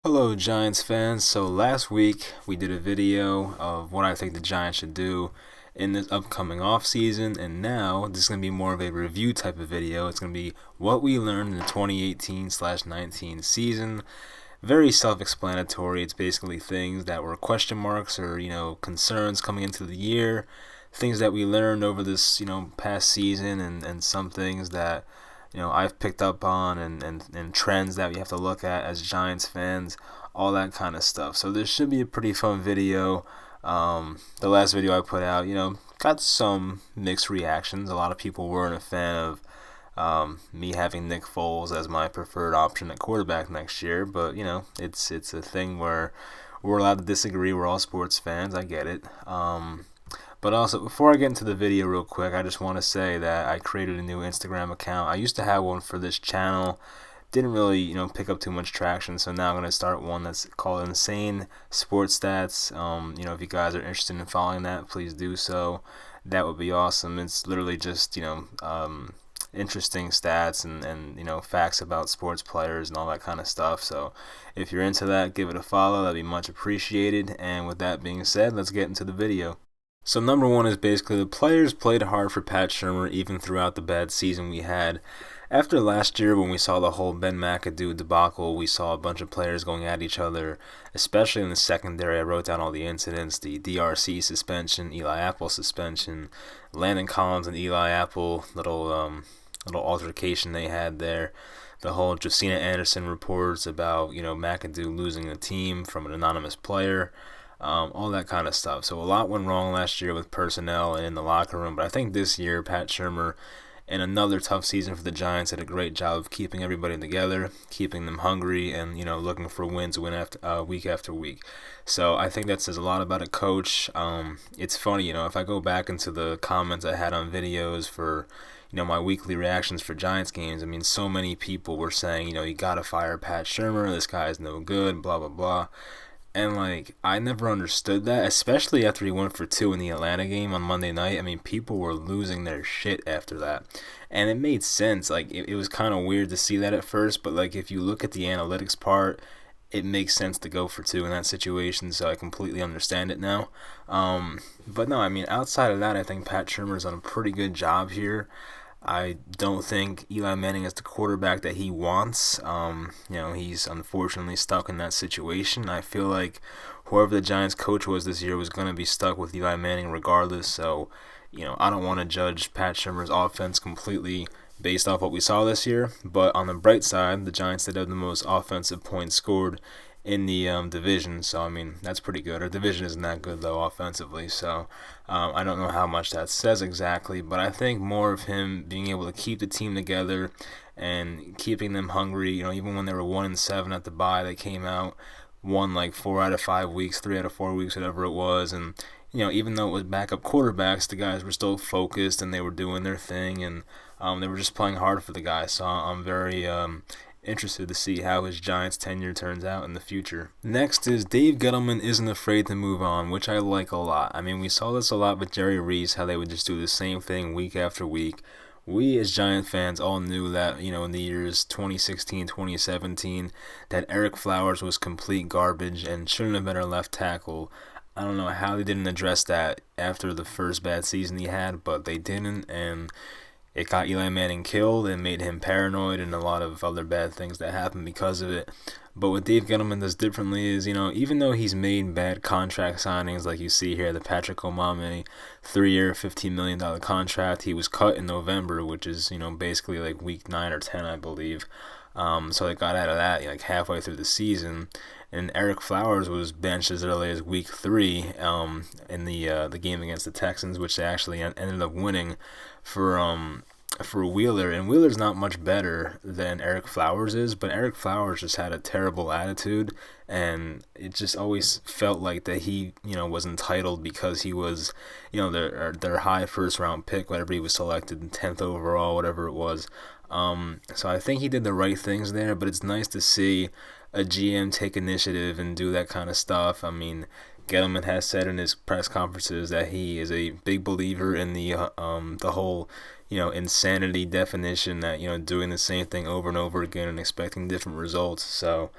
Hello, Giants fans. So last week we did a video of what I think the Giants should do in this upcoming offseason, and now this is going to be more of a review type of video. It's going to be what we learned in the 2018/19 season. Very self-explanatory. It's basically things that were question marks or, concerns coming into the year, things that we learned over this, past season, and some things that I've picked up on and trends that we have to look at as Giants fans, all that kind of stuff. So this should be a pretty fun video. The last video I put out, got some mixed reactions. A lot of people weren't a fan of me having Nick Foles as my preferred option at quarterback next year, but it's a thing where we're allowed to disagree. We're all sports fans. I get it. But also, before I get into the video real quick, I just want to say that I created a new Instagram account. I used to have one for this channel. Didn't really, pick up too much traction, so now I'm going to start one that's called Insane Sports Stats. If you guys are interested in following that, please do so. That would be awesome. It's literally just, interesting stats and facts about sports players and all that kind of stuff. So if you're into that, give it a follow. That'd be much appreciated. And with that being said, let's get into the video. So number one is basically the players played hard for Pat Shurmur even throughout the bad season we had. After last year when we saw the whole Ben McAdoo debacle, we saw a bunch of players going at each other, especially in the secondary. I wrote down all the incidents, the DRC suspension, Eli Apple suspension, Landon Collins and Eli Apple, little altercation they had there. The whole Josina Anderson reports about, McAdoo losing the team from an anonymous player. All that kind of stuff. So a lot went wrong last year with personnel and in the locker room, but I think this year Pat Shurmur, in another tough season for the Giants, did a great job of keeping everybody together, keeping them hungry, and looking for wins week after week. So I think that says a lot about a coach. It's funny, if I go back into the comments I had on videos for my weekly reactions for Giants games, I mean, so many people were saying, you gotta fire Pat Shurmur. This guy's no good. Blah blah blah. And, I never understood that, especially after he went for two in the Atlanta game on Monday night. I mean, people were losing their shit after that. And it made sense. It was kind of weird to see that at first, but, if you look at the analytics part, it makes sense to go for two in that situation, so I completely understand it now. But no, I mean, outside of that, I think Pat Shurmur's done a pretty good job here. I don't think Eli Manning is the quarterback that he wants. He's unfortunately stuck in that situation. I feel like whoever the Giants coach was this year was going to be stuck with Eli Manning regardless. So, I don't want to judge Pat Shurmur's offense completely based off what we saw this year. But on the bright side, the Giants did have the most offensive points scored in the division, so I mean that's pretty good. Our division isn't that good though offensively, so I don't know how much that says exactly, but I think more of him being able to keep the team together and keeping them hungry. Even when they were 1-7 at the bye, they came out, won 4 out of 5 weeks, 3 out of 4 weeks, whatever it was, and even though it was backup quarterbacks, the guys were still focused and they were doing their thing, and they were just playing hard for the guys. So I'm very interested to see how his Giants tenure turns out in the future. Next is Dave Gettleman isn't afraid to move on, which I like a lot. I mean, we saw this a lot with Jerry Reese, how they would just do the same thing week after week. We as Giant fans all knew that, in the years 2016, 2017, that Eric Flowers was complete garbage and shouldn't have been our left tackle. I don't know how they didn't address that after the first bad season he had, but they didn't, and it got Eli Manning killed and made him paranoid and a lot of other bad things that happened because of it. But what Dave Gettleman does differently is, even though he's made bad contract signings, like you see here, the Patrick Omameh 3-year, $15 million contract, he was cut in November, which is, basically week 9 or 10, I believe. So they got out of that halfway through the season. And Eric Flowers was benched as early as week 3 in the game against the Texans, which they actually ended up winning for Wheeler. And Wheeler's not much better than Eric Flowers is, but Eric Flowers just had a terrible attitude, and it just always felt like that he was entitled because he was their high first round pick, whatever he was selected, 10th overall, whatever it was. So I think he did the right things there, but it's nice to see a GM take initiative and do that kind of stuff. I mean, Gettleman has said in his press conferences that he is a big believer in the whole insanity definition, that doing the same thing over and over again and expecting different results. So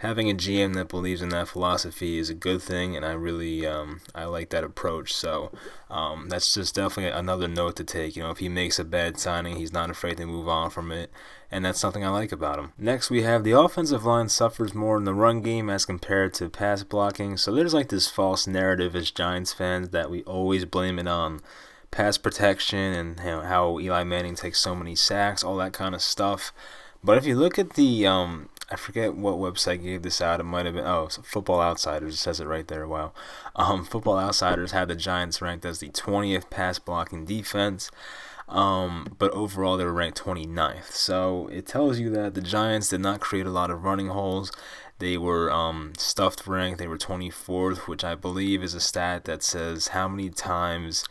having a GM that believes in that philosophy is a good thing, and I really I like that approach. So that's just definitely another note to take. If he makes a bad signing, he's not afraid to move on from it, and that's something I like about him. Next, we have the offensive line suffers more in the run game as compared to pass blocking. So there's like this false narrative as Giants fans that we always blame it on pass protection and how Eli Manning takes so many sacks, all that kind of stuff. But if you look at the I forget what website gave this out. It might have been Football Outsiders. It says it right there. Wow. Football Outsiders had the Giants ranked as the 20th pass blocking defense. But overall they were ranked 29th. So it tells you that the Giants did not create a lot of running holes. They were stuffed ranked. They were 24th, which I believe is a stat that says how many times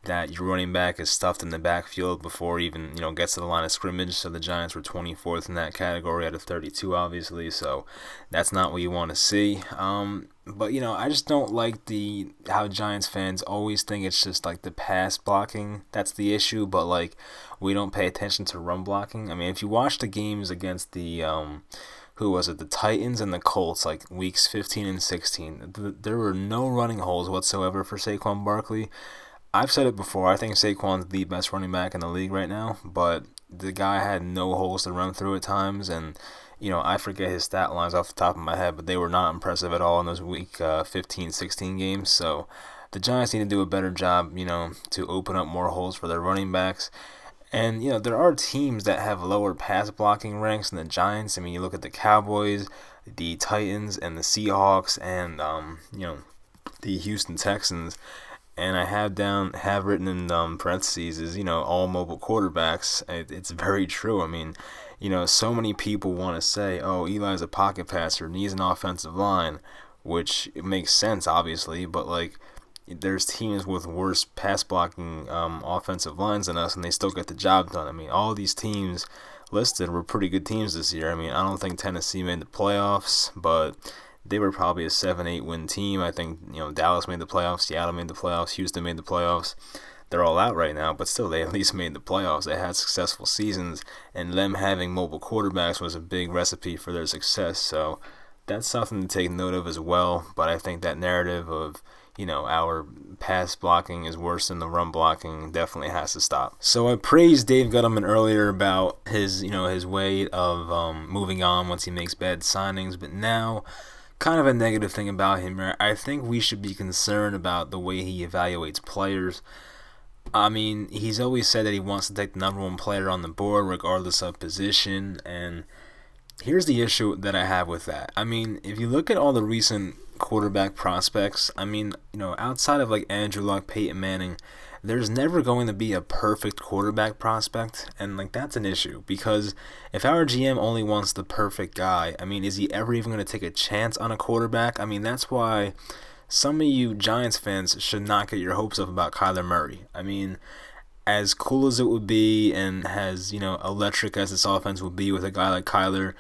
that your running back is stuffed in the backfield before even gets to the line of scrimmage. So the Giants were 24th in that category out of 32, obviously. So that's not what you want to see. But I just don't like how Giants fans always think it's just like the pass blocking that's the issue, but like we don't pay attention to run blocking. I mean, if you watch the games against the the Titans and the Colts, like weeks 15 and 16, there were no running holes whatsoever for Saquon Barkley. I've said it before, I think Saquon's the best running back in the league right now, but the guy had no holes to run through at times, and I forget his stat lines off the top of my head, but they were not impressive at all in those week 15, 16 games. So the Giants need to do a better job, to open up more holes for their running backs. And, there are teams that have lower pass blocking ranks than the Giants. I mean, you look at the Cowboys, the Titans, and the Seahawks, and, the Houston Texans. And I have written in parentheses is, all mobile quarterbacks. It's very true. I mean, so many people want to say, oh, Eli's a pocket passer, needs an offensive line, which it makes sense, obviously, but like there's teams with worse pass blocking offensive lines than us, and they still get the job done. I mean, all these teams listed were pretty good teams this year. I mean, I don't think Tennessee made the playoffs, but they were probably a 7-8 win team. I think Dallas made the playoffs, Seattle made the playoffs, Houston made the playoffs. They're all out right now, but still they at least made the playoffs. They had successful seasons, and them having mobile quarterbacks was a big recipe for their success. So that's something to take note of as well. But I think that narrative of our pass blocking is worse than the run blocking definitely has to stop. So I praised Dave Gettleman earlier about his way of moving on once he makes bad signings, but now kind of a negative thing about him. I think we should be concerned about the way he evaluates players. I mean, he's always said that he wants to take the number one player on the board regardless of position, and here's the issue that I have with that. I mean, if you look at all the recent quarterback prospects, I mean, outside of like Andrew Luck, Peyton Manning, there's never going to be a perfect quarterback prospect, and like that's an issue because if our GM only wants the perfect guy, I mean, is he ever even going to take a chance on a quarterback? I mean, that's why some of you Giants fans should not get your hopes up about Kyler Murray. I mean, as cool as it would be and as, electric as this offense would be with a guy like Kyler,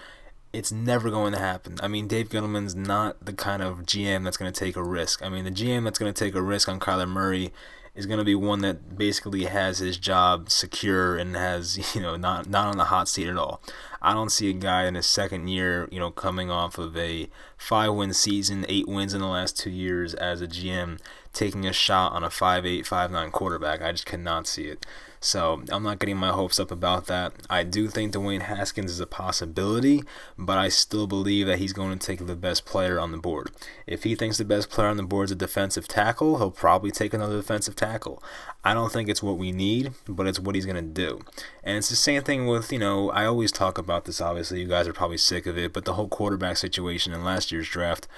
it's never going to happen. I mean, Dave Gettleman's not the kind of GM that's going to take a risk. I mean, the GM that's going to take a risk on Kyler Murray is going to be one that basically has his job secure and has, not on the hot seat at all. I don't see a guy in his second year, coming off of a 5-win season, 8 wins in the last 2 years as a GM, taking a shot on a 5'8", 5'9" quarterback. I just cannot see it. So I'm not getting my hopes up about that. I do think Dwayne Haskins is a possibility, but I still believe that he's going to take the best player on the board. If he thinks the best player on the board is a defensive tackle, he'll probably take another defensive tackle. I don't think it's what we need, but it's what he's going to do. And it's the same thing with, I always talk about this, obviously, you guys are probably sick of it, but the whole quarterback situation in last year's draft.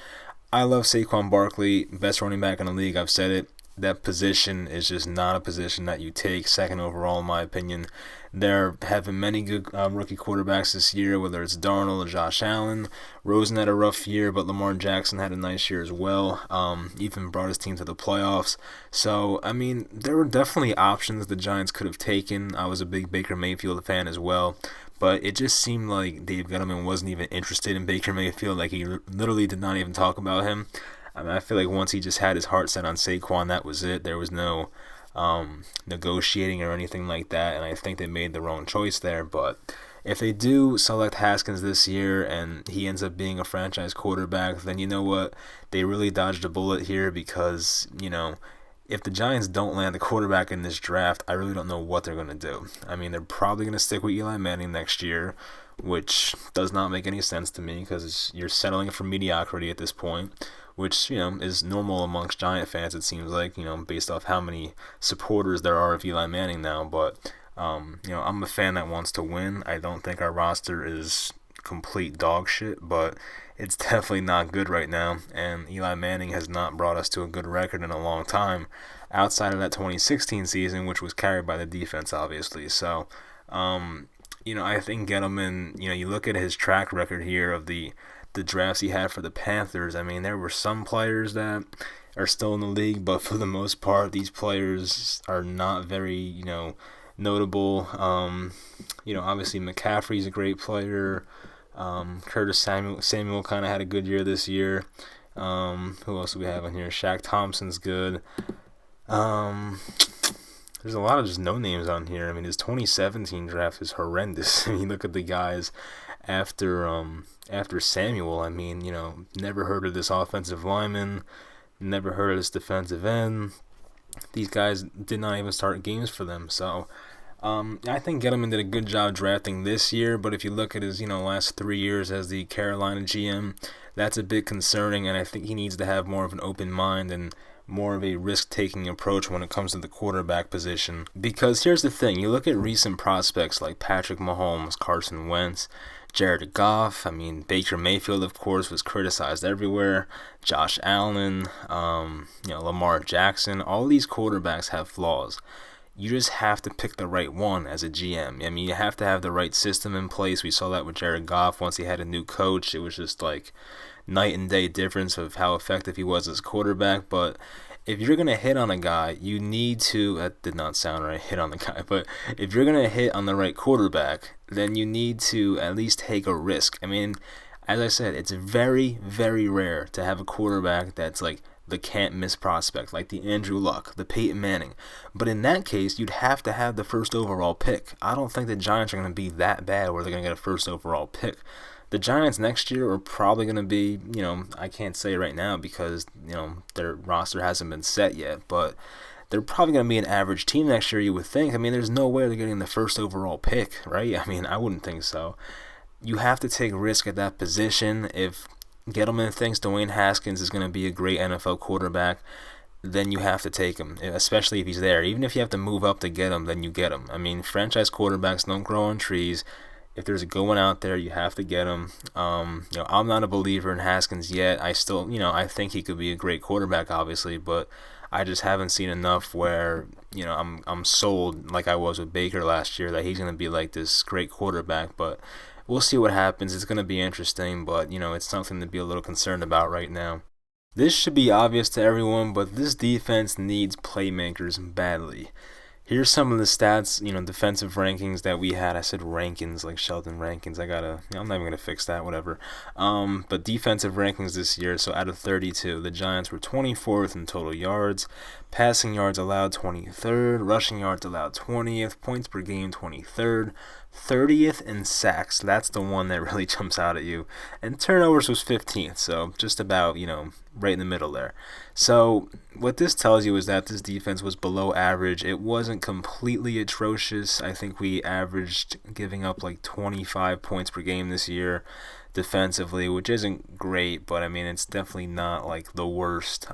I love Saquon Barkley, best running back in the league, I've said it. That position is just not a position that you take second overall, in my opinion. There have been many good rookie quarterbacks this year, whether it's Darnold or Josh Allen. Rosen had a rough year, but Lamar Jackson had a nice year as well. Even brought his team to the playoffs. So, I mean, there were definitely options the Giants could have taken. I was a big Baker Mayfield fan as well. But it just seemed like Dave Gettleman wasn't even interested in Baker Mayfield. Like, he literally did not even talk about him. I mean, I feel like once he just had his heart set on Saquon, that was it. There was no negotiating or anything like that, and I think they made the wrong choice there. But, if they do select Haskins this year and he ends up being a franchise quarterback, then you know what? They really dodged a bullet here because, if the Giants don't land the quarterback in this draft, I really don't know what they're going to do. I mean, they're probably going to stick with Eli Manning next year, which does not make any sense to me because you're settling for mediocrity at this point, which, is normal amongst Giant fans, it seems like, based off how many supporters there are of Eli Manning now. But, I'm a fan that wants to win. I don't think our roster is complete dog shit, but it's definitely not good right now, and Eli Manning has not brought us to a good record in a long time, outside of that 2016 season, which was carried by the defense, obviously. So, I think Gettleman, you look at his track record here of the drafts he had for the Panthers. I mean, there were some players that are still in the league, but for the most part, these players are not very, notable. Obviously McCaffrey's a great player. Curtis Samuel kind of had a good year this year. Who else do we have on here? Shaq Thompson's good. There's a lot of just no names on here. I mean, his 2017 draft is horrendous. I mean, look at the guys after Samuel. I mean, never heard of this offensive lineman, never heard of this defensive end. These guys did not even start games for them. So, I think Gettleman did a good job drafting this year, but if you look at his, last 3 years as the Carolina GM, that's a bit concerning, and I think he needs to have more of an open mind and more of a risk-taking approach when it comes to the quarterback position. Because here's the thing, you look at recent prospects like Patrick Mahomes, Carson Wentz, Jared Goff, Baker Mayfield, of course, was criticized everywhere, Josh Allen, Lamar Jackson, all these quarterbacks have flaws. You just have to pick the right one as a GM. You have to have the right system in place. We saw that with Jared Goff. Once he had a new coach, it was just like night and day difference of how effective he was as a quarterback. But if you're going to hit on a guy, you need to, that did not sound right, hit on the guy, but if you're going to hit on the right quarterback, then you need to at least take a risk. As I said, it's very, very rare to have a quarterback that's like the can't-miss prospect, like the Andrew Luck, the Peyton Manning. But in that case, you'd have to have the first overall pick. I don't think the Giants are going to be that bad where they're going to get a first overall pick. The Giants next year are probably going to be, I can't say right now because, their roster hasn't been set yet, but they're probably going to be an average team next year, you would think. There's no way they're getting the first overall pick, right? I wouldn't think so. You have to take risk at that position. If Gettleman thinks Dwayne Haskins is going to be a great NFL quarterback, then you have to take him, especially if he's there. Even if you have to move up to get him, then you get him. Franchise quarterbacks don't grow on trees. If there's a good one out there, you have to get him. I'm not a believer in Haskins yet. I still, I think he could be a great quarterback, obviously, but I just haven't seen enough where, I'm sold like I was with Baker last year that he's going to be like this great quarterback, but we'll see what happens. It's going to be interesting, but, it's something to be a little concerned about right now. This should be obvious to everyone, but this defense needs playmakers badly. Here's some of the stats, defensive rankings that we had. I said rankings like Sheldon Rankins. I'm not even going to fix that, whatever. But defensive rankings this year, so out of 32, the Giants were 24th in total yards, passing yards allowed 23rd, rushing yards allowed 20th, points per game 23rd, 30th in sacks. That's the one that really jumps out at you. And turnovers was 15th, so just about, right in the middle there. So what this tells you is that this defense was below average. It wasn't completely atrocious. I think we averaged giving up like 25 points per game this year defensively, which isn't great, but it's definitely not like the worst.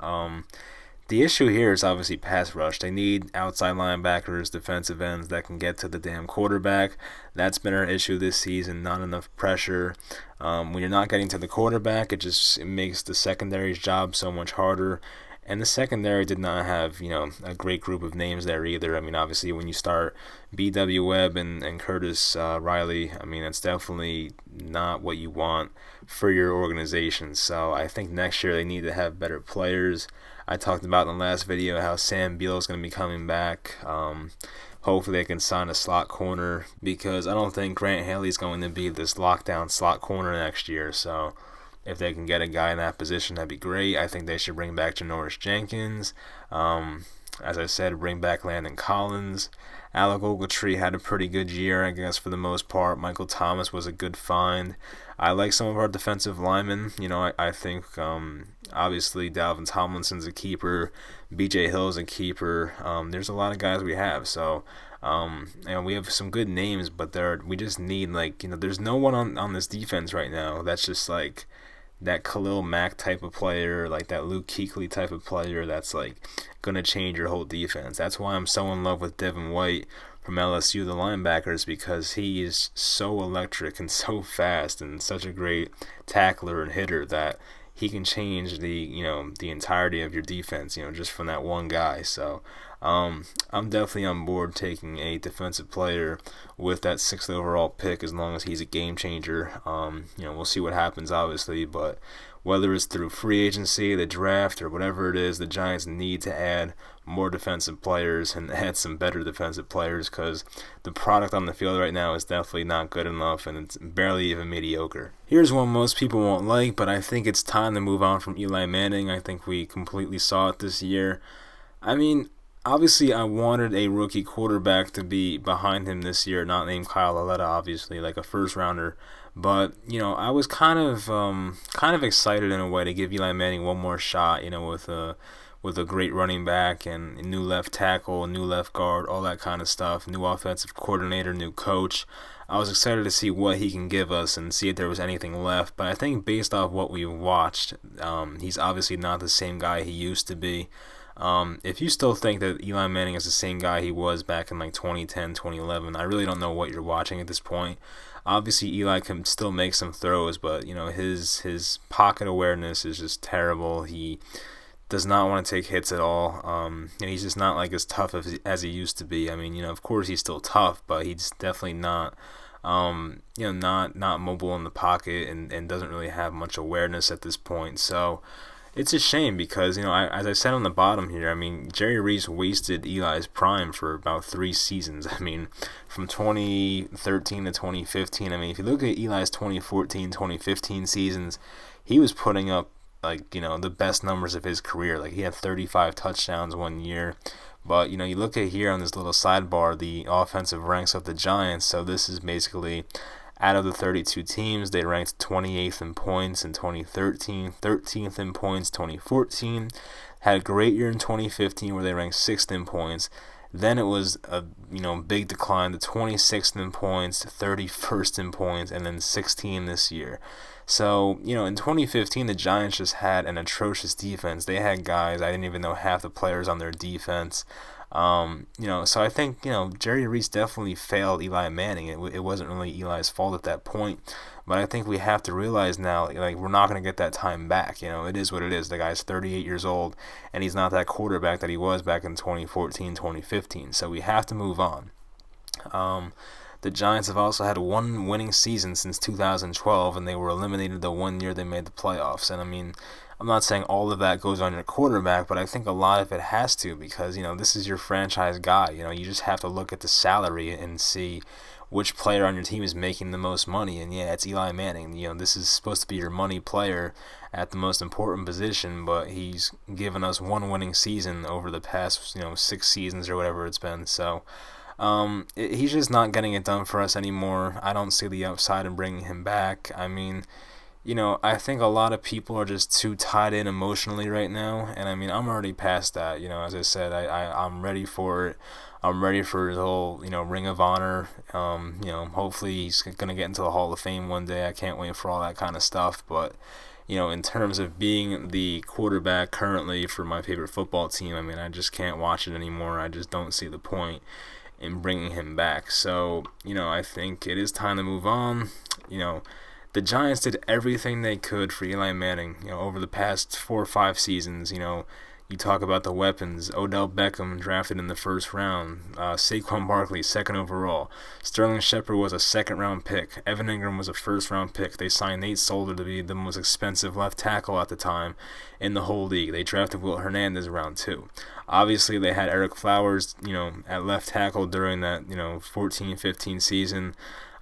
The issue here is obviously pass rush. They need outside linebackers, defensive ends that can get to the damn quarterback. That's been our issue this season, not enough pressure. When you're not getting to the quarterback, it makes the secondary's job so much harder. And the secondary did not have, a great group of names there either. Obviously, when you start B.W. Webb and Curtis Riley, it's definitely not what you want for your organization. So I think next year they need to have better players. I talked about in the last video how Sam Beal is going to be coming back. Hopefully they can sign a slot corner because I don't think Grant Haley is going to be this lockdown slot corner next year. So if they can get a guy in that position, that'd be great. I think they should bring back Janoris Jenkins. As I said, bring back Landon Collins. Alec Ogletree had a pretty good year, I guess, for the most part. Michael Thomas was a good find. I like some of our defensive linemen. I think obviously Dalvin Tomlinson's a keeper. B.J. Hill's a keeper. There's a lot of guys we have. So we have some good names, but we just need, there's no one on this defense right now that's just like that Khalil Mack type of player, like that Luke Kuechly type of player that's like gonna change your whole defense. That's why I'm so in love with Devin White from LSU, the linebackers, because he is so electric and so fast and such a great tackler and hitter that he can change the entirety of your defense, just from that one guy. So I'm definitely on board taking a defensive player with that 6th overall pick as long as he's a game changer. We'll see what happens, obviously, but whether it's through free agency, the draft, or whatever it is, the Giants need to add more defensive players and add some better defensive players, because the product on the field right now is definitely not good enough, and it's barely even mediocre. Here's one most people won't like, but I think it's time to move on from Eli Manning. I think we completely saw it this year. I mean, obviously, I wanted a rookie quarterback to be behind him this year, not named Kyle Lauletta, obviously, like a first rounder. But I was kind of excited in a way to give Eli Manning one more shot, with a great running back and a new left tackle, a new left guard, all that kind of stuff, new offensive coordinator, new coach. I was excited to see what he can give us and see if there was anything left. But I think based off what we watched, he's obviously not the same guy he used to be. If you still think that Eli Manning is the same guy he was back in 2010, 2011, I really don't know what you're watching at this point. Obviously, Eli can still make some throws, but his pocket awareness is just terrible. He does not want to take hits at all. He's just not as tough as he used to be. I mean, of course he's still tough, but he's definitely not not mobile in the pocket and doesn't really have much awareness at this point. So it's a shame because, as I said on the bottom here, I mean, Jerry Reese wasted Eli's prime for about 3 seasons. I mean, from 2013 to 2015. I mean, if you look at Eli's 2014, 2015 seasons, he was putting up, the best numbers of his career. He had 35 touchdowns one year. But, you look at here on this little sidebar, the offensive ranks of the Giants. So this is basically, out of the 32 teams, they ranked 28th in points in 2013, 13th in points 2014, had a great year in 2015 where they ranked 6th in points. Then it was a big decline to 26th in points, 31st in points, and then 16 this year. So, in 2015, the Giants just had an atrocious defense. They had guys, I didn't even know half the players on their defense. So I think, Jerry Reese definitely failed Eli Manning. It wasn't really Eli's fault at that point. But I think we have to realize now, we're not going to get that time back. It is what it is. The guy's 38 years old, and he's not that quarterback that he was back in 2014, 2015. So we have to move on. The Giants have also had one winning season since 2012, and they were eliminated the one year they made the playoffs. And I mean, I'm not saying all of that goes on your quarterback, but I think a lot of it has to because, this is your franchise guy. You just have to look at the salary and see which player on your team is making the most money. And yeah, it's Eli Manning. This is supposed to be your money player at the most important position, but he's given us one winning season over the past, 6 seasons or whatever it's been. So he's just not getting it done for us anymore. I don't see the upside in bringing him back. I mean, I think a lot of people are just too tied in emotionally right now, and I mean, I'm already past that. As I said, I'm ready for it. I'm ready for the whole, Ring of Honor. Hopefully he's gonna get into the Hall of Fame one day. I can't wait for all that kind of stuff. But in terms of being the quarterback currently for my favorite football team, I mean, I just can't watch it anymore. I just don't see the point in bringing him back. So, I think it is time to move on. The Giants did everything they could for Eli Manning, over the past 4 or 5 seasons. You talk about the weapons. Odell Beckham drafted in the first round. Saquon Barkley, 2nd overall. Sterling Shepard was a 2nd-round pick. Evan Engram was a 1st-round pick. They signed Nate Solder to be the most expensive left tackle at the time in the whole league. They drafted Will Hernandez round 2. Obviously, they had Eric Flowers, at left tackle during that, 14-15 season.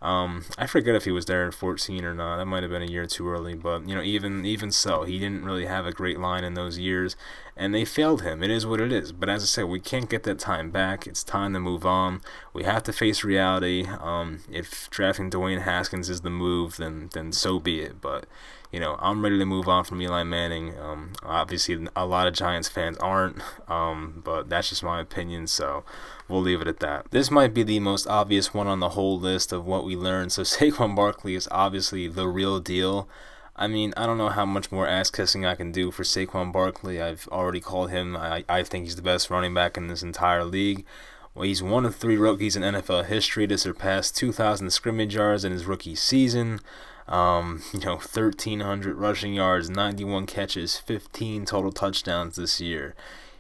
I forget if he was there in 14 or not. That might have been a year too early, but even so, he didn't really have a great line in those years, and they failed him. It is what it is. But as I said, we can't get that time back. It's time to move on. We have to face reality. If drafting Dwayne Haskins is the move, then so be it. But I'm ready to move on from Eli Manning. Obviously, a lot of Giants fans aren't, but that's just my opinion, so we'll leave it at that. This might be the most obvious one on the whole list of what we learned. So Saquon Barkley is obviously the real deal. I mean, I don't know how much more ass-kissing I can do for Saquon Barkley. I've already called him. I think he's the best running back in this entire league. Well, he's one of 3 rookies in NFL history to surpass 2,000 scrimmage yards in his rookie season. 1,300 rushing yards, 91 catches, 15 total touchdowns this year.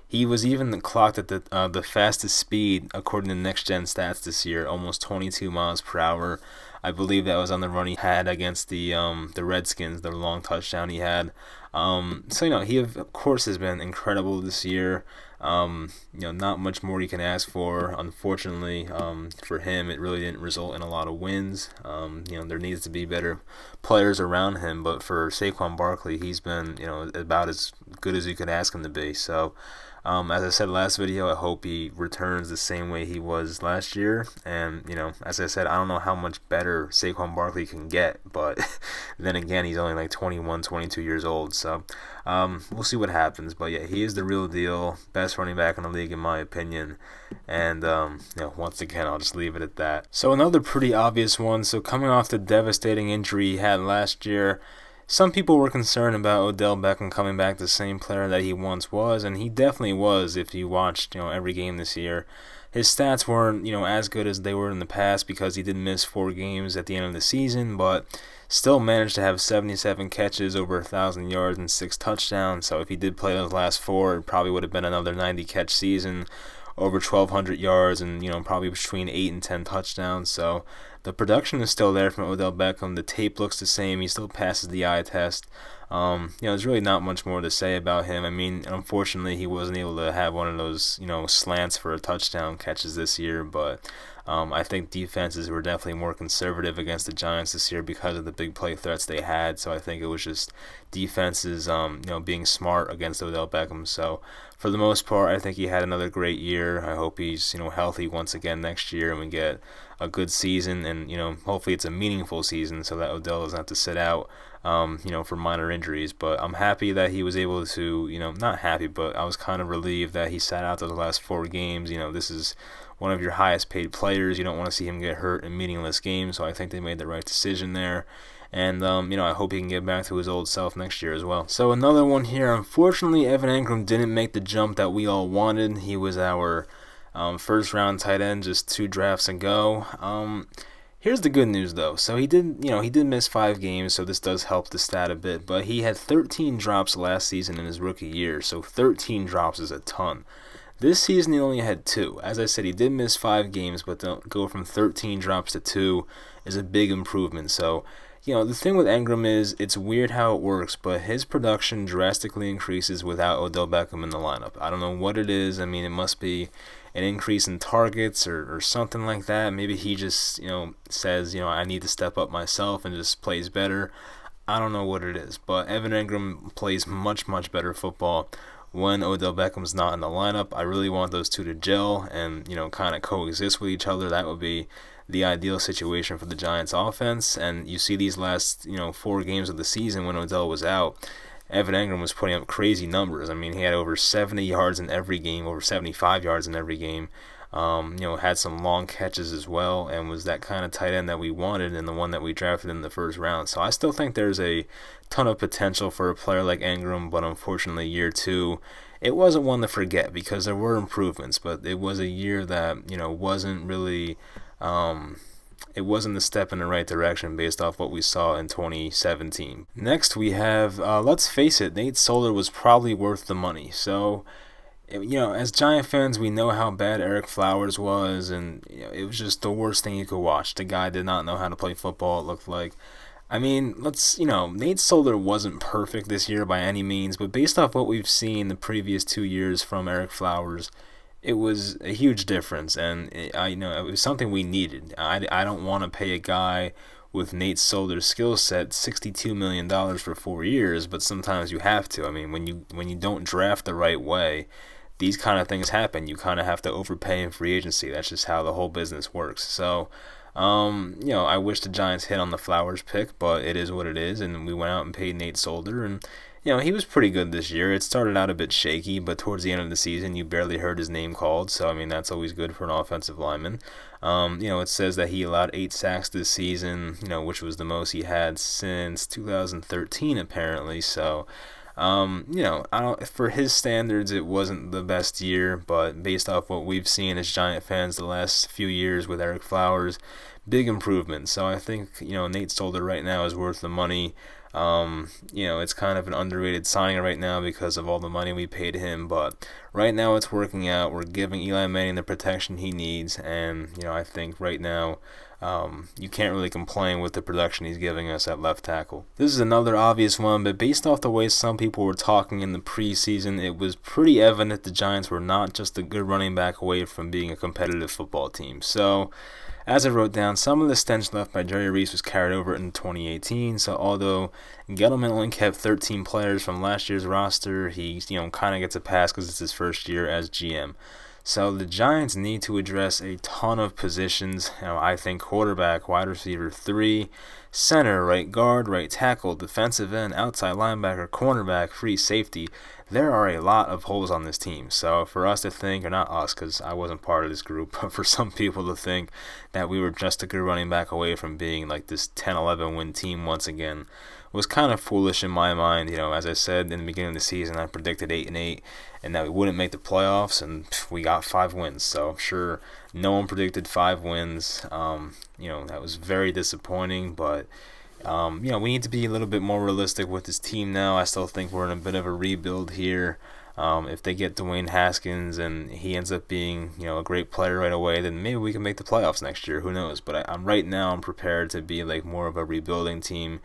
He was even clocked at the fastest speed according to Next Gen Stats this year, almost 22 miles per hour. I believe that was on the run he had against the Redskins, the long touchdown he had. He of course has been incredible this year. Not much more you can ask for. Unfortunately, for him, it really didn't result in a lot of wins. There needs to be better players around him, but for Saquon Barkley, he's been, about as good as you could ask him to be. So, as I said last video, I hope he returns the same way he was last year. And, as I said, I don't know how much better Saquon Barkley can get, but then again, he's only like 21, 22 years old. So, we'll see what happens. But yeah, he is the real deal. Best running back in the league, in my opinion. And, once again, I'll just leave it at that. So, another pretty obvious one. So, coming off the devastating injury he had last year, some people were concerned about Odell Beckham coming back the same player that he once was, and he definitely was if you watched, every game this year. His stats weren't, as good as they were in the past because he did miss 4 games at the end of the season, but still managed to have 77 catches, over 1,000 yards, and 6 touchdowns. So if he did play those last 4, it probably would have been another 90-catch season, over 1,200 yards, and probably between 8 and 10 touchdowns. So the production is still there from Odell Beckham. The tape looks the same. He still passes the eye test. There's really not much more to say about him. I mean, unfortunately, he wasn't able to have one of those, slants for a touchdown catches this year, but I think defenses were definitely more conservative against the Giants this year because of the big play threats they had. So I think it was just defenses, being smart against Odell Beckham. So for the most part, I think he had another great year. I hope he's, healthy once again next year and we get a good season, and hopefully it's a meaningful season so that Odell doesn't have to sit out for minor injuries. But I'm happy that he was able to, not happy, but I was kind of relieved that he sat out those last 4 games. This is one of your highest paid players. You don't want to see him get hurt in meaningless games, so I think they made the right decision there. And, I hope he can get back to his old self next year as well. So another one here. Unfortunately, Evan Engram didn't make the jump that we all wanted. He was our first-round tight end just 2 drafts ago. Here's the good news, though. So he did miss 5 games, so this does help the stat a bit. But he had 13 drops last season in his rookie year, so 13 drops is a ton. This season he only had 2. As I said, he did miss 5 games, but to go from 13 drops to 2 is a big improvement. So, the thing with Engram is it's weird how it works, but his production drastically increases without Odell Beckham in the lineup. I don't know what it is. I mean, it must be an increase in targets or something like that. Maybe he just, says, I need to step up myself and just plays better. I don't know what it is, but Evan Engram plays much, much better football when Odell Beckham's not in the lineup. I really want those 2 to gel and, kind of coexist with each other. That would be the ideal situation for the Giants offense. And you see these last, 4 games of the season when Odell was out, Evan Engram was putting up crazy numbers. I mean, he had over 70 yards in every game, over 75 yards in every game. Had some long catches as well, and was that kind of tight end that we wanted and the one that we drafted in the first round. So I still think there's a ton of potential for a player like Engram, but unfortunately year 2, it wasn't one to forget because there were improvements, but it was a year that, wasn't really, it wasn't a step in the right direction based off what we saw in 2017. Next we have, let's face it, Nate Solder was probably worth the money. So, as Giant fans, we know how bad Eric Flowers was, and it was just the worst thing you could watch. The guy did not know how to play football, it looked like. I mean, Nate Solder wasn't perfect this year by any means, but based off what we've seen the previous 2 years from Eric Flowers, it was a huge difference, and it was something we needed. I don't want to pay a guy with Nate Solder's skill set $62 million for 4 years, but sometimes you have to. I mean, when you don't draft the right way, these kind of things happen. You kind of have to overpay in free agency. That's just how the whole business works. So, I wish the Giants hit on the Flowers pick, but it is what it is, and we went out and paid Nate Solder, and he was pretty good this year. It started out a bit shaky, but towards the end of the season, you barely heard his name called. So, I mean, that's always good for an offensive lineman. It says that he allowed 8 sacks this season, which was the most he had since 2013, apparently. So, I don't. For his standards, it wasn't the best year, but based off what we've seen as Giant fans the last few years with Eric Flowers, big improvement. So I think Nate Solder right now is worth the money. It's kind of an underrated signing right now because of all the money we paid him, but right now it's working out. We're giving Eli Manning the protection he needs, and I think right now you can't really complain with the production he's giving us at left tackle. This is another obvious one, but based off the way some people were talking in the preseason, it was pretty evident the Giants were not just a good running back away from being a competitive football team. So, as I wrote down, some of the stench left by Jerry Reese was carried over in 2018. So although Gettleman only kept 13 players from last year's roster, he kind of gets a pass because it's his first year as GM. So the Giants need to address a ton of positions. I think quarterback, wide receiver 3, center, right guard, right tackle, defensive end, outside linebacker, cornerback, free safety. There are a lot of holes on this team. So for us to think, or not us, because I wasn't part of this group, but for some people to think that we were just a good running back away from being like this 10-11 win team once again was kind of foolish in my mind. As I said in the beginning of the season, I predicted 8-8 and that we wouldn't make the playoffs, and we got 5 wins. So I'm sure no one predicted 5 wins. That was very disappointing, but we need to be a little bit more realistic with this team now. I still think we're in a bit of a rebuild here. If they get Dwayne Haskins and he ends up being, a great player right away, then maybe we can make the playoffs next year. Who knows? But I'm prepared to be like more of a rebuilding team.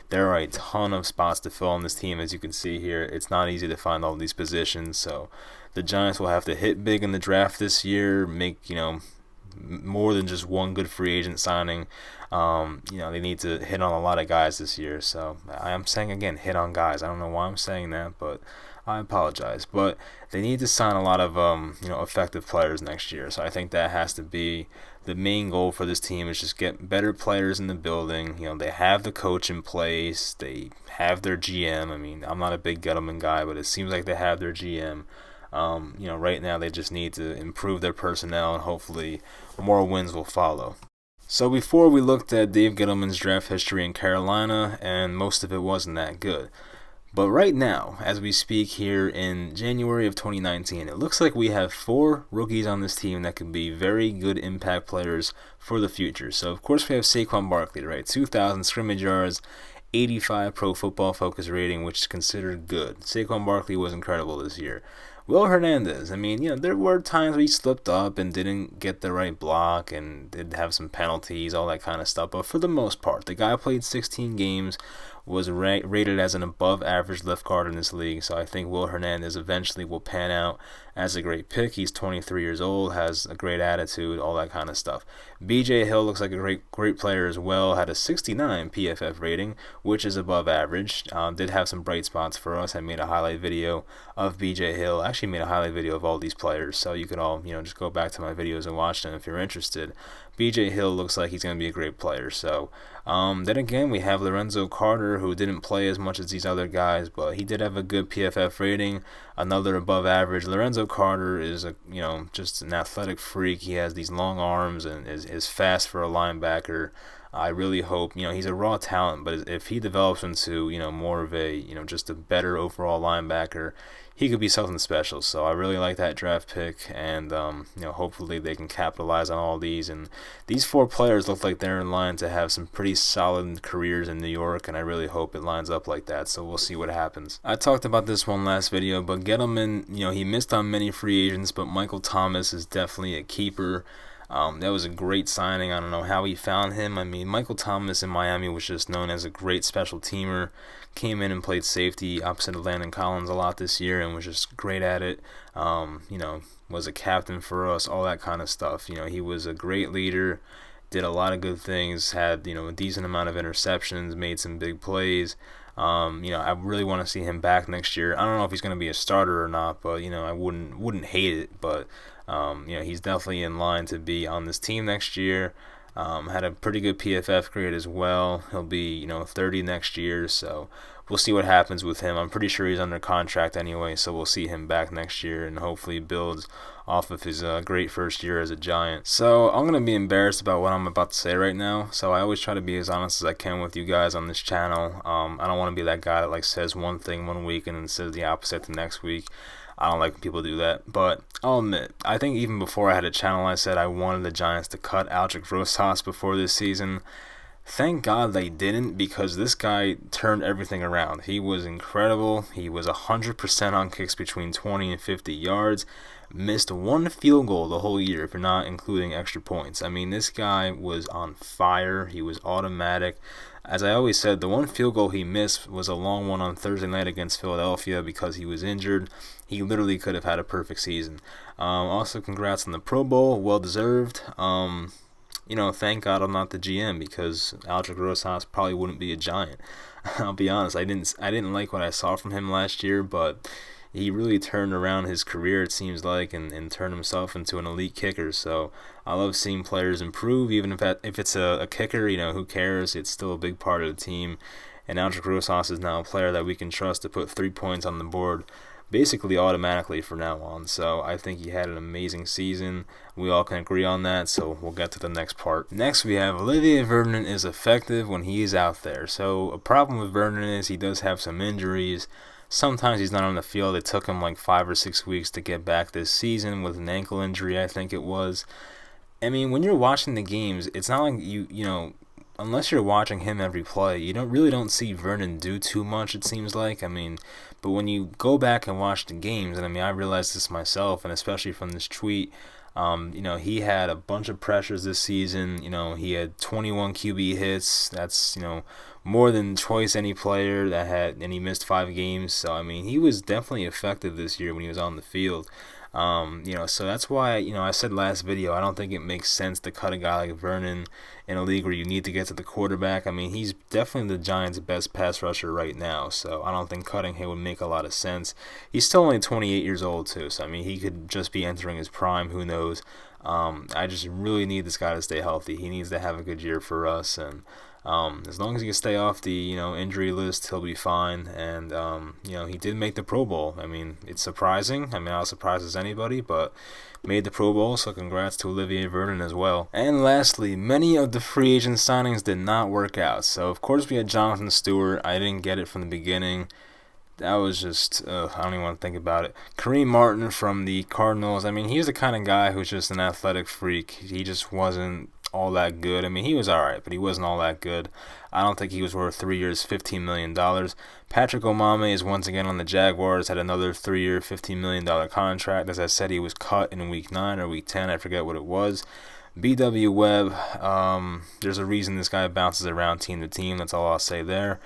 There are a ton of spots to fill on this team, as you can see here. It's not easy to find all these positions, so the Giants will have to hit big in the draft this year, make, more than just one good free agent signing. They need to hit on a lot of guys this year. So I am saying again, hit on guys. I don't know why I'm saying that, but I apologize. But they need to sign a lot of effective players next year. So I think that has to be the main goal for this team, is just get better players in the building. They have the coach in place. They have their GM. I mean, I'm not a big Gettleman guy, but it seems like they have their GM. Right now they just need to improve their personnel, and hopefully more wins will follow. So before, we looked at Dave Gettleman's draft history in Carolina, and most of it wasn't that good. But right now, as we speak here in January of 2019, it looks like we have 4 rookies on this team that could be very good impact players for the future. So of course we have Saquon Barkley, right? 2,000 scrimmage yards, 85 Pro Football Focus rating, which is considered good. Saquon Barkley was incredible this year. Will Hernandez, I mean, there were times where he slipped up and didn't get the right block and did have some penalties, all that kind of stuff. But for the most part, the guy played 16 games, was rated as an above average left guard in this league. So I think Will Hernandez eventually will pan out as a great pick. He's 23 years old, has a great attitude, all that kind of stuff. BJ Hill looks like a great player as well. Had a 69 PFF rating, which is above average. Did have some bright spots for us. I made a highlight video of BJ Hill. Actually made a highlight video of all these players, so you could all just go back to my videos and watch them if you're interested. BJ Hill looks like he's going to be a great player. So then again, we have Lorenzo Carter, who didn't play as much as these other guys, but he did have a good PFF rating, another above average. Lorenzo Carter is just an athletic freak. He has these long arms and is fast for a linebacker. I really hope, he's a raw talent, but if he develops into, more of a, just a better overall linebacker, he could be something special. So I really like that draft pick, and, hopefully they can capitalize on all these. And these 4 players look like they're in line to have some pretty solid careers in New York, and I really hope it lines up like that. So we'll see what happens. I talked about this one last video, but Gettleman, he missed on many free agents, but Michael Thomas is definitely a keeper. That was a great signing. I don't know how he found him. I mean, Michael Thomas in Miami was just known as a great special teamer. Came in and played safety opposite of Landon Collins a lot this year and was just great at it. Was a captain for us, all that kind of stuff. He was a great leader, did a lot of good things, had, a decent amount of interceptions, made some big plays. I really want to see him back next year. I don't know if he's going to be a starter or not, but I wouldn't hate it. But he's definitely in line to be on this team next year. Had a pretty good PFF grade as well. He'll be 30 next year, so we'll see what happens with him. I'm pretty sure he's under contract anyway, so we'll see him back next year and hopefully builds off of his great first year as a Giant. So I'm going to be embarrassed about what I'm about to say right now, so I always try to be as honest as I can with you guys on this channel. I don't want to be that guy that says one thing one week and then says the opposite the next week. I don't like when people do that, but I'll admit, I think even before I had a channel, I said I wanted the Giants to cut Aldrick Rosas before this season. Thank God they didn't, because this guy turned everything around. He was incredible. He was 100% on kicks between 20 and 50 yards. Missed one field goal the whole year, if you're not including extra points. I mean, this guy was on fire. He was automatic. As I always said, the one field goal he missed was a long one on Thursday night against Philadelphia because he was injured. He literally could have had a perfect season. Also, congrats on the Pro Bowl. Well deserved. Thank God I'm not the GM, because Aldrick Rosas probably wouldn't be a Giant. I'll be honest, I didn't like what I saw from him last year, but he really turned around his career, it seems like, and turned himself into an elite kicker. So I love seeing players improve, even if it's a kicker. Who cares? It's still a big part of the team. And Aldrick Rosas is now a player that we can trust to put 3 points on the board basically automatically from now on. So I think he had an amazing season. We all can agree on that, so we'll get to the next part. Next, we have Olivier Vernon is effective when he is out there. So a problem with Vernon is he does have some injuries. Sometimes he's not on the field. It took him 5 or 6 weeks to get back this season with an ankle injury, I think it was. I mean, when you're watching the games, it's not like unless you're watching him every play, you don't see Vernon do too much, it seems like. I mean, but when you go back and watch the games, and I realized this myself, and especially from this tweet, he had a bunch of pressures this season. He had 21 QB hits. That's, more than twice any player and he missed 5 games. So, he was definitely effective this year when he was on the field. So that's why, I said last video, I don't think it makes sense to cut a guy like Vernon in a league where you need to get to the quarterback. He's definitely the Giants' best pass rusher right now, so I don't think cutting him would make a lot of sense. He's still only 28 years old, too, so, he could just be entering his prime, who knows. I just really need this guy to stay healthy. He needs to have a good year for us, and as long as he can stay off the injury list, he'll be fine. And he did make the Pro Bowl. It's surprising. Not as surprised as anybody, but made the Pro Bowl. So congrats to Olivier Vernon as well. And lastly, many of the free agent signings did not work out. So of course we had Jonathan Stewart. I didn't get it from the beginning. That was just, I don't even want to think about it. Kareem Martin from the Cardinals. He's the kind of guy who's just an athletic freak. He just wasn't all that good. He was alright, but he wasn't all that good. I don't think he was worth 3 years, $15 million. Patrick Omame is once again on the Jaguars, had another 3-year, $15 million contract. As I said, he was cut in week 9 or week 10, I forget what it was. B.W. Webb, there's a reason this guy bounces around team to team. That's all I'll say there.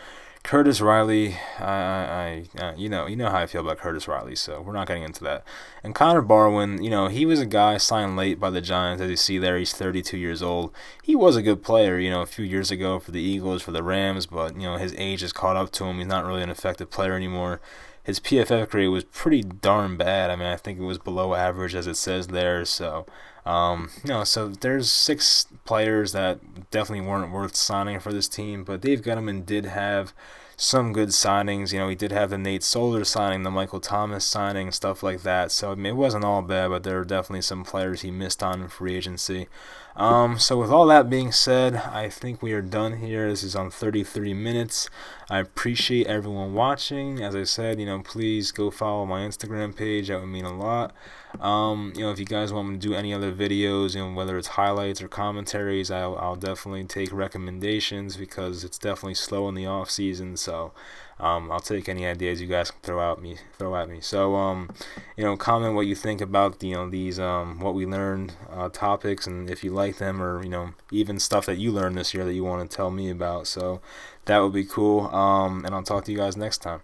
Curtis Riley, you know how I feel about Curtis Riley, so we're not getting into that. And Connor Barwin, he was a guy signed late by the Giants. As you see there, he's 32 years old. He was a good player, a few years ago for the Eagles, for the Rams, but, his age has caught up to him. He's not really an effective player anymore. His PFF grade was pretty darn bad. I think it was below average, as it says there, so... so there's 6 players that definitely weren't worth signing for this team, but Dave Gettleman did have some good signings. He did have the Nate Solder signing, the Michael Thomas signing, stuff like that. So it wasn't all bad, but there were definitely some players he missed on in free agency. So with all that being said, I think we are done here. This is on 33 minutes. I appreciate everyone watching. As I said, please go follow my Instagram page. That would mean a lot. If you guys want me to do any other videos, whether it's highlights or commentaries, I'll definitely take recommendations, because it's definitely slow in the off season. So I'll take any ideas you guys can throw at me. So comment what you think about these what we learned topics, and if you like them, or even stuff that you learned this year that you want to tell me about. So that would be cool. And I'll talk to you guys next time.